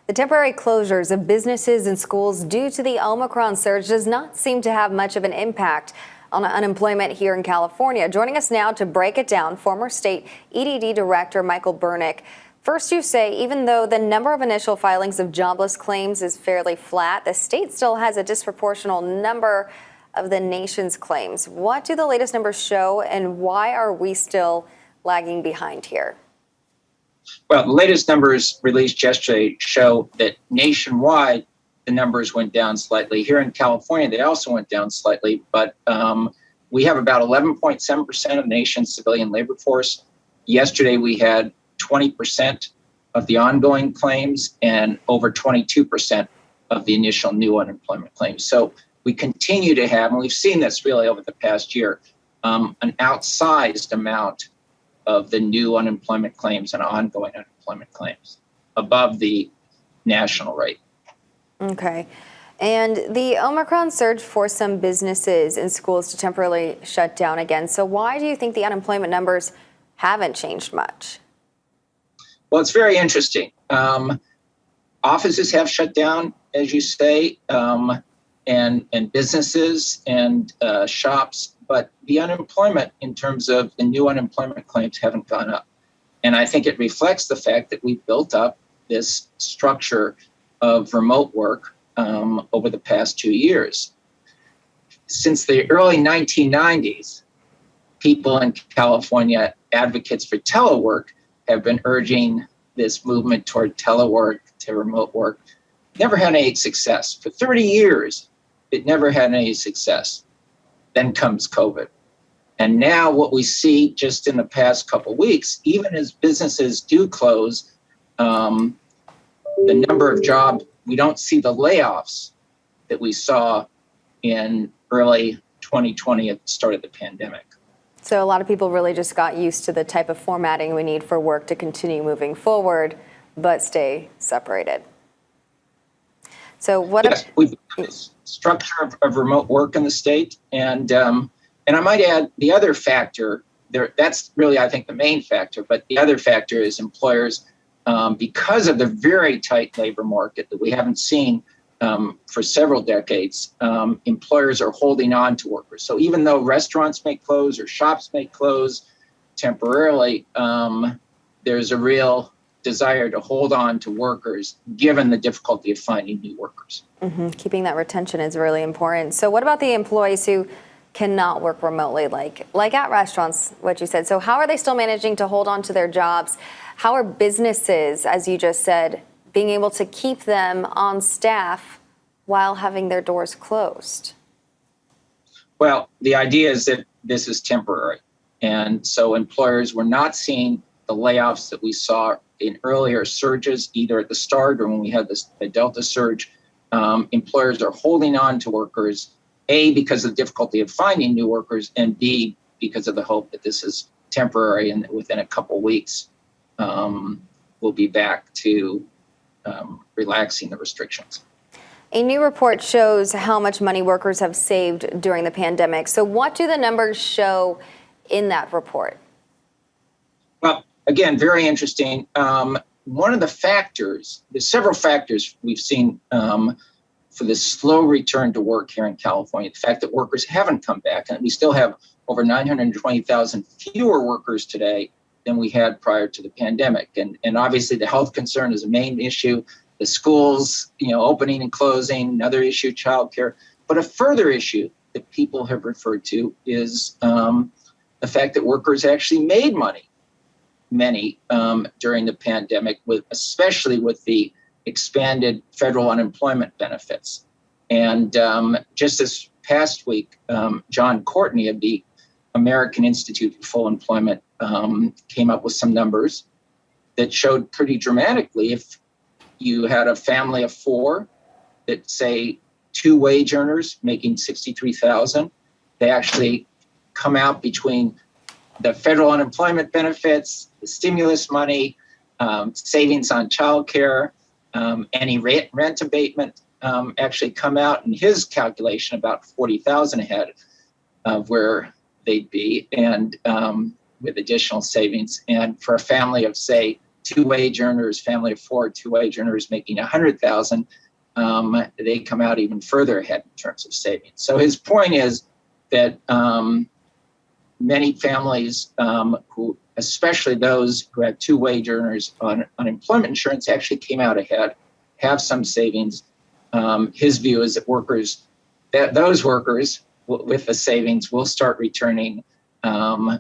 The temporary closures of businesses and schools due to the Omicron surge does not seem to have much of an impact on unemployment here in California. Joining us now to break it down, former state EDD Director Michael Bernick. First, you say even though the number of initial filings of jobless claims is fairly flat, the state still has a disproportionate number of the nation's claims. What do the latest numbers show, and why are we still lagging behind here? Well, the latest numbers released yesterday show that nationwide, the numbers went down slightly. Here in California, they also went down slightly, but we have about 11.7% of the nation's civilian labor force. Yesterday, we had 20% of the ongoing claims and over 22% of the initial new unemployment claims. So we continue to have, and we've seen this really over the past year, an outsized amount of the new unemployment claims and ongoing unemployment claims above the national rate. Okay. And the Omicron surge forced some businesses and schools to temporarily shut down again. So why do you think the unemployment numbers haven't changed much? Well, it's very interesting. Offices have shut down, as you say, and businesses and shops, but the unemployment in terms of the new unemployment claims haven't gone up. And I think it reflects the fact that we've built up this structure of remote work over the past 2 years. Since the early 1990s, people in California, advocates for telework, have been urging this movement toward telework, to remote work. Never had any success. For 30 years, it never had any success. Then comes COVID. And now what we see just in the past couple of weeks, even as businesses do close, the number of jobs, we don't see the layoffs that we saw in early 2020 at the start of the pandemic. So a lot of people really just got used to the type of formatting we need for work to continue moving forward, but stay separated. So what? Yes, we've got this structure of remote work in the state, and I might add the other factor there. That's really, I think, the main factor. But the other factor is employers, because of the very tight labor market that we haven't seen for several decades. Employers are holding on to workers. So even though restaurants may close or shops may close temporarily, there's a real desire to hold on to workers, given the difficulty of finding new workers. Mm-hmm. Keeping that retention is really important. So what about the employees who cannot work remotely, like at restaurants, what you said? So how are they still managing to hold on to their jobs? How are businesses, as you just said, being able to keep them on staff while having their doors closed? Well, the idea is that this is temporary. And so employers were not seeing the layoffs that we saw in earlier surges, either at the start or when we had the Delta surge. Employers are holding on to workers, A, because of the difficulty of finding new workers, and B, because of the hope that this is temporary and that within a couple weeks we'll be back to relaxing the restrictions. A new report shows how much money workers have saved during the pandemic. So what do the numbers show in that report? Well, again, very interesting. One of the factors, there's several factors we've seen for this slow return to work here in California. The fact that workers haven't come back, and we still have over 920,000 fewer workers today than we had prior to the pandemic. And obviously the health concern is a main issue. The schools, opening and closing, another issue, childcare. But a further issue that people have referred to is the fact that workers actually made money, many during the pandemic, especially with the expanded federal unemployment benefits. And just this past week, John Courtney of the American Institute for Full Employment came up with some numbers that showed pretty dramatically, if you had a family of four that, say, two wage earners making $63,000, they actually come out between the federal unemployment benefits, the stimulus money, savings on childcare, any rent abatement, actually come out in his calculation about $40,000 ahead of where they'd be, and with additional savings. And for a family of, say, two wage earners, family of four, two wage earners making $100,000, they come out even further ahead in terms of savings. So his point is that many families who, especially those who had two wage earners on unemployment insurance, actually came out ahead, have some savings. His view is that those workers with the savings will start returning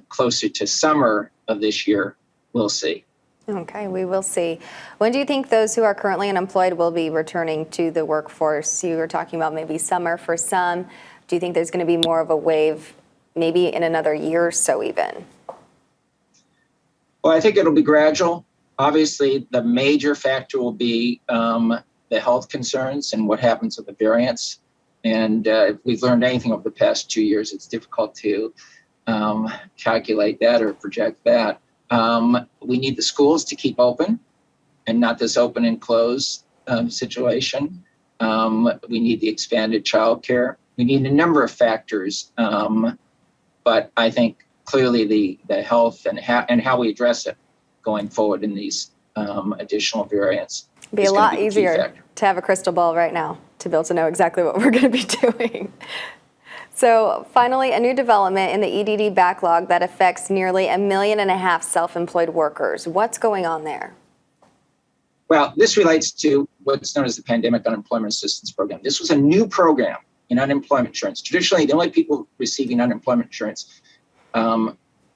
closer to summer of this year. We'll see. Okay, we will see. When do you think those who are currently unemployed will be returning to the workforce? You were talking about maybe summer for some. Do you think there's going to be more of a wave maybe in another year or so even? Well, I think it'll be gradual. Obviously, the major factor will be the health concerns and what happens with the variants. And if we've learned anything over the past 2 years, it's difficult to calculate that or project that. We need the schools to keep open and not this open and close situation. We need the expanded childcare. We need a number of factors, but I think clearly the health and how we address it going forward in these additional variants. It'd be a lot easier to have a crystal ball right now to be able to know exactly what we're going to be doing. So finally, a new development in the EDD backlog that affects nearly 1.5 million self-employed workers. What's going on there? Well, this relates to what's known as the Pandemic Unemployment Assistance Program. This was a new program in unemployment insurance. Traditionally, the only people receiving unemployment insurance,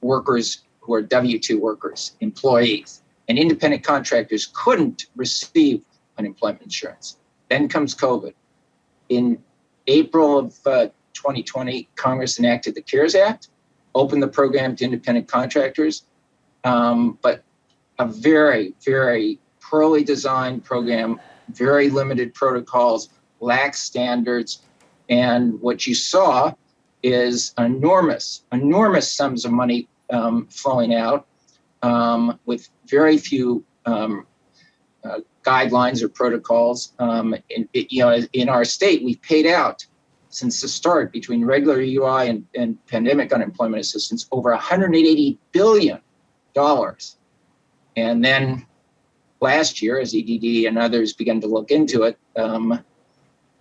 workers who are W-2 workers, employees, and independent contractors couldn't receive unemployment insurance. Then comes COVID. In April of 2020, Congress enacted the CARES Act, opened the program to independent contractors, but a very, very poorly designed program, very limited protocols, lax standards, and what you saw is enormous sums of money flowing out with very few guidelines or protocols. In our state, we've paid out since the start between regular UI and pandemic unemployment assistance over $180 billion. And then last year, as EDD and others began to look into it,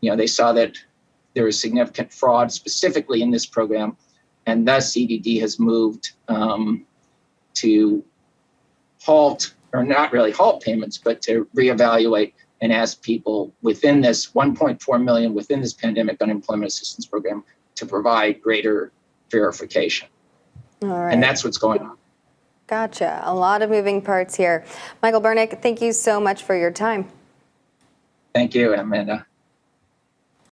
they saw that there was significant fraud specifically in this program, and thus EDD has moved to halt, or not really halt payments, but to reevaluate and ask people within this 1.4 million within this pandemic unemployment assistance program to provide greater verification. All right. And that's what's going on. Gotcha. A lot of moving parts here. Michael Bernick, thank you so much for your time. Thank you, Amanda.